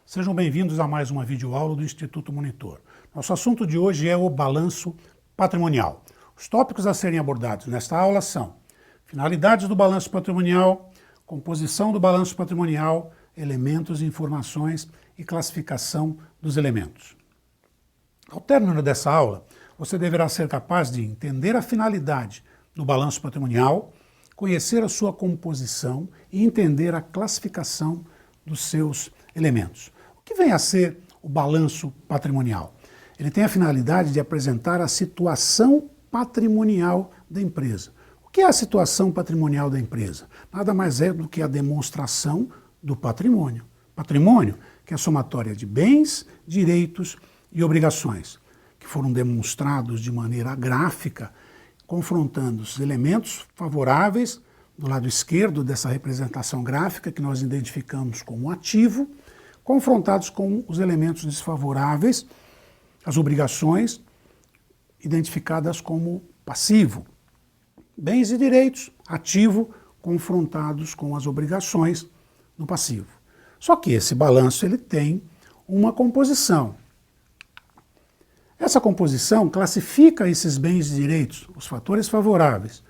Sejam bem-vindos a mais uma videoaula do Instituto Monitor. Nosso assunto de hoje é o balanço patrimonial. Os tópicos a serem abordados nesta aula são finalidades do balanço patrimonial, composição do balanço patrimonial, elementos, informações e classificação dos elementos. Ao término dessa aula, você deverá ser capaz de entender a finalidade do balanço patrimonial, conhecer a sua composição e entender a classificação dos seus elementos. O que vem a ser o balanço patrimonial? Ele tem a finalidade de apresentar a situação patrimonial da empresa. O que é a situação patrimonial da empresa? Nada mais é do que a demonstração do patrimônio. Patrimônio, que é a somatória de bens, direitos e obrigações, que foram demonstrados de maneira gráfica, confrontando os elementos favoráveis do lado esquerdo dessa representação gráfica, que nós identificamos como ativo, confrontados com os elementos desfavoráveis, as obrigações, identificadas como passivo. Bens e direitos, ativo, confrontados com as obrigações no passivo. Só que esse balanço ele tem uma composição. Essa composição classifica esses bens e direitos, os fatores favoráveis,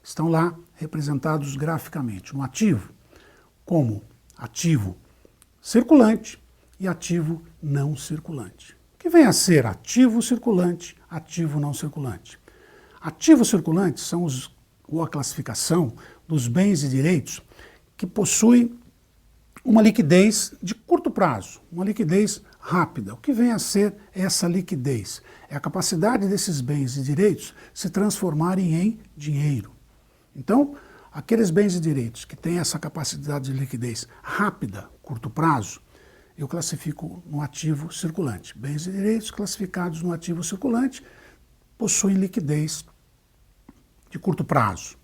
que estão lá representados graficamente no ativo, como ativo circulante e ativo não circulante. O que vem a ser ativo circulante, ativo não circulante? Ativo circulante são a classificação dos bens e direitos que possuem uma liquidez de curto prazo, uma liquidez rápida. O que vem a ser essa liquidez? É a capacidade desses bens e direitos se transformarem em dinheiro. Então, aqueles bens e direitos que têm essa capacidade de liquidez rápida, curto prazo, eu classifico no ativo circulante. Bens e direitos classificados no ativo circulante possuem liquidez de curto prazo.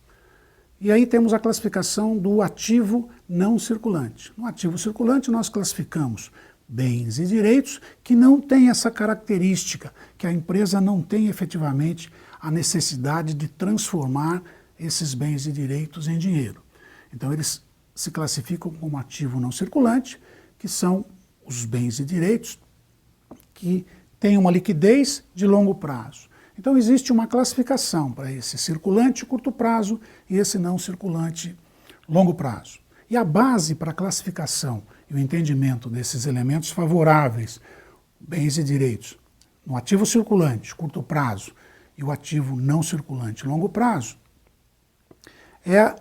E aí temos a classificação do ativo não circulante. No ativo circulante nós classificamos bens e direitos que não têm essa característica, que a empresa não tem efetivamente a necessidade de transformar esses bens e direitos em dinheiro. Então eles se classificam como ativo não circulante, que são os bens e direitos que têm uma liquidez de longo prazo. Então existe uma classificação para esse circulante curto prazo e esse não circulante longo prazo. E a base para a classificação e o entendimento desses elementos favoráveis, bens e direitos, no ativo circulante curto prazo e o ativo não circulante longo prazo, é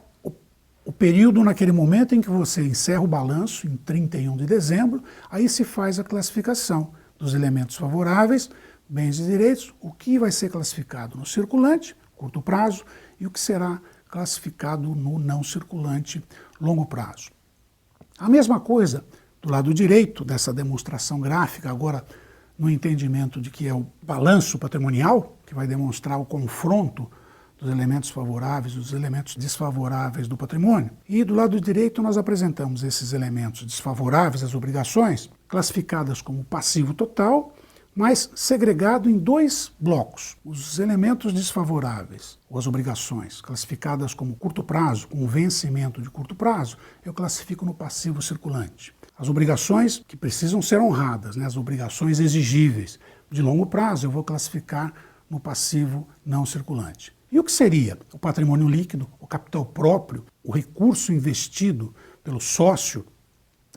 o período naquele momento em que você encerra o balanço, em 31 de dezembro, aí se faz a classificação dos elementos favoráveis, bens e direitos, o que vai ser classificado no circulante, curto prazo, e o que será classificado no não circulante, longo prazo. A mesma coisa do lado direito dessa demonstração gráfica, agora no entendimento de que é o balanço patrimonial, que vai demonstrar o confronto dos elementos favoráveis e dos elementos desfavoráveis do patrimônio. E do lado direito nós apresentamos esses elementos desfavoráveis, as obrigações, classificadas como passivo total, mas segregado em dois blocos. Os elementos desfavoráveis, ou as obrigações, classificadas como curto prazo, com vencimento de curto prazo, eu classifico no passivo circulante. As obrigações que precisam ser honradas, as obrigações exigíveis de longo prazo, eu vou classificar no passivo não circulante. E o que seria o patrimônio líquido, o capital próprio, o recurso investido pelo sócio,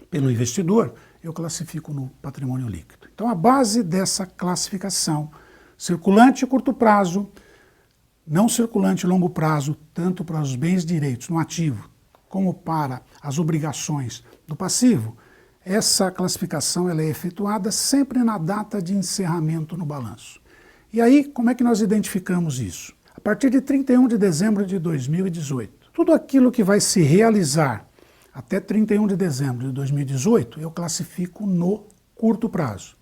pelo investidor, eu classifico no patrimônio líquido. Então a base dessa classificação, circulante curto prazo, não circulante longo prazo, tanto para os bens e direitos no ativo, como para as obrigações do passivo, essa classificação ela é efetuada sempre na data de encerramento no balanço. E aí, como é que nós identificamos isso? A partir de 31 de dezembro de 2018, tudo aquilo que vai se realizar até 31 de dezembro de 2018, eu classifico no curto prazo.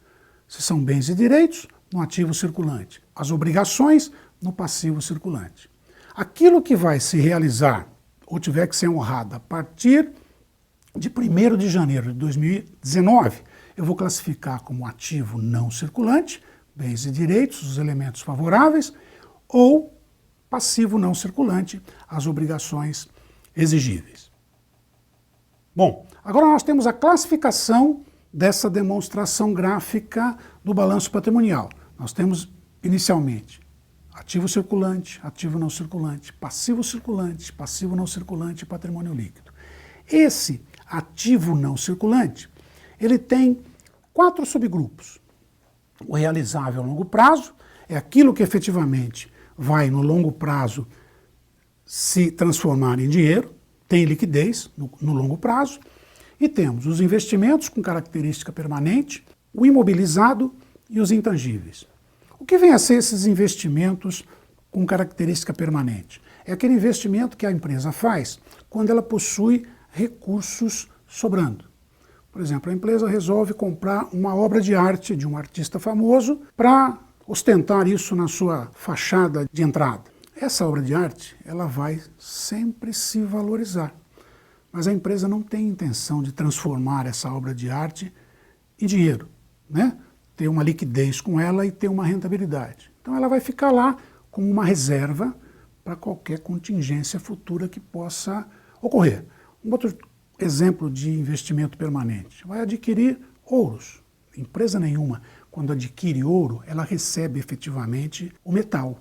Se são bens e direitos, no ativo circulante. As obrigações, no passivo circulante. Aquilo que vai se realizar, ou tiver que ser honrado a partir de 1º de janeiro de 2019, eu vou classificar como ativo não circulante, bens e direitos, os elementos favoráveis, ou passivo não circulante, as obrigações exigíveis. Bom, agora nós temos a classificação dessa demonstração gráfica do balanço patrimonial. Nós temos, inicialmente, ativo circulante, ativo não circulante, passivo circulante, passivo não circulante e patrimônio líquido. Esse ativo não circulante, ele tem 4 subgrupos. O realizável a longo prazo é aquilo que efetivamente vai no longo prazo se transformar em dinheiro, tem liquidez no longo prazo. E temos os investimentos com característica permanente, o imobilizado e os intangíveis. O que vem a ser esses investimentos com característica permanente? É aquele investimento que a empresa faz quando ela possui recursos sobrando. Por exemplo, a empresa resolve comprar uma obra de arte de um artista famoso para ostentar isso na sua fachada de entrada. Essa obra de arte, ela vai sempre se valorizar. Mas a empresa não tem intenção de transformar essa obra de arte em dinheiro, né? Ter uma liquidez com ela e ter uma rentabilidade. Então ela vai ficar lá como uma reserva para qualquer contingência futura que possa ocorrer. Um outro exemplo de investimento permanente, vai adquirir ouros. Empresa nenhuma, quando adquire ouro, ela recebe efetivamente o metal.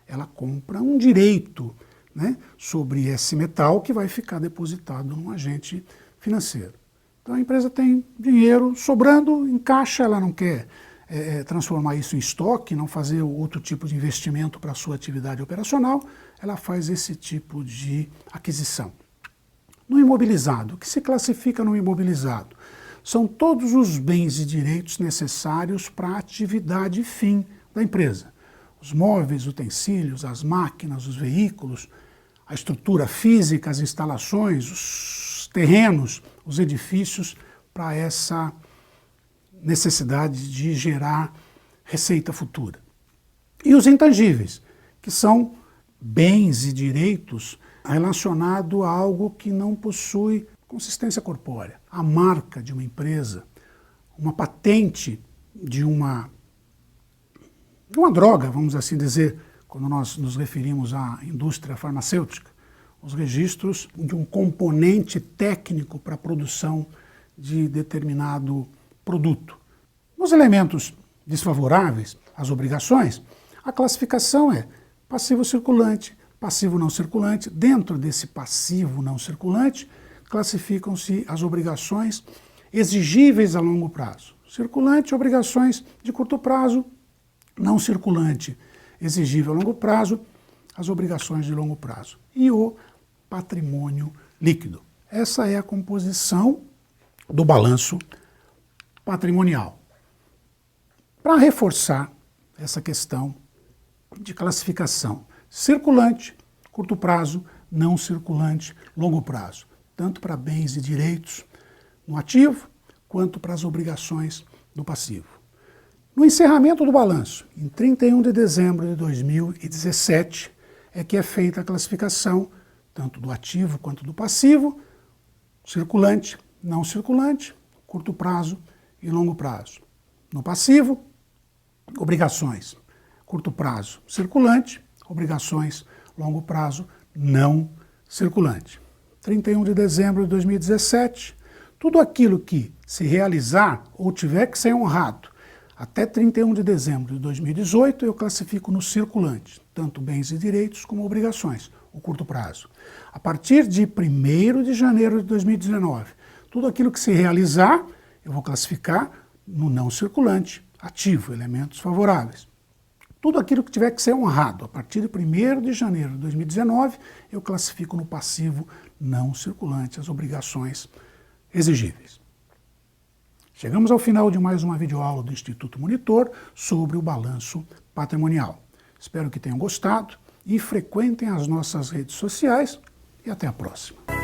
Ela compra um direito, né, sobre esse metal que vai ficar depositado num agente financeiro. Então a empresa tem dinheiro sobrando em caixa, ela não quer transformar isso em estoque, não fazer outro tipo de investimento para a sua atividade operacional, ela faz esse tipo de aquisição. No imobilizado, o que se classifica no imobilizado? São todos os bens e direitos necessários para a atividade fim da empresa. Os móveis, utensílios, as máquinas, os veículos, a estrutura física, as instalações, os terrenos, os edifícios, para essa necessidade de gerar receita futura. E os intangíveis, que são bens e direitos relacionados a algo que não possui consistência corpórea. A marca de uma empresa, uma patente de uma droga, vamos assim dizer, quando nós nos referimos à indústria farmacêutica, os registros de um componente técnico para a produção de determinado produto. Nos elementos desfavoráveis às obrigações, a classificação é passivo circulante, passivo não circulante. Dentro desse passivo não circulante, classificam-se as obrigações exigíveis a longo prazo. Circulante, obrigações de curto prazo, não circulante, exigível a longo prazo, as obrigações de longo prazo. E o patrimônio líquido. Essa é a composição do balanço patrimonial. Para reforçar essa questão de classificação, circulante, curto prazo, não circulante, longo prazo, tanto para bens e direitos no ativo, quanto para as obrigações do passivo. No encerramento do balanço, em 31 de dezembro de 2017, é que é feita a classificação tanto do ativo quanto do passivo, circulante, não circulante, curto prazo e longo prazo. No passivo, obrigações, curto prazo, circulante, obrigações, longo prazo, não circulante. 31 de dezembro de 2017, tudo aquilo que se realizar ou tiver que ser honrado até 31 de dezembro de 2018, eu classifico no circulante, tanto bens e direitos como obrigações, o curto prazo. A partir de 1º de janeiro de 2019, tudo aquilo que se realizar, eu vou classificar no não circulante, ativo, elementos favoráveis. Tudo aquilo que tiver que ser honrado, a partir de 1º de janeiro de 2019, eu classifico no passivo não circulante, as obrigações exigíveis. Chegamos ao final de mais uma videoaula do Instituto Monitor sobre o balanço patrimonial. Espero que tenham gostado e frequentem as nossas redes sociais e até a próxima.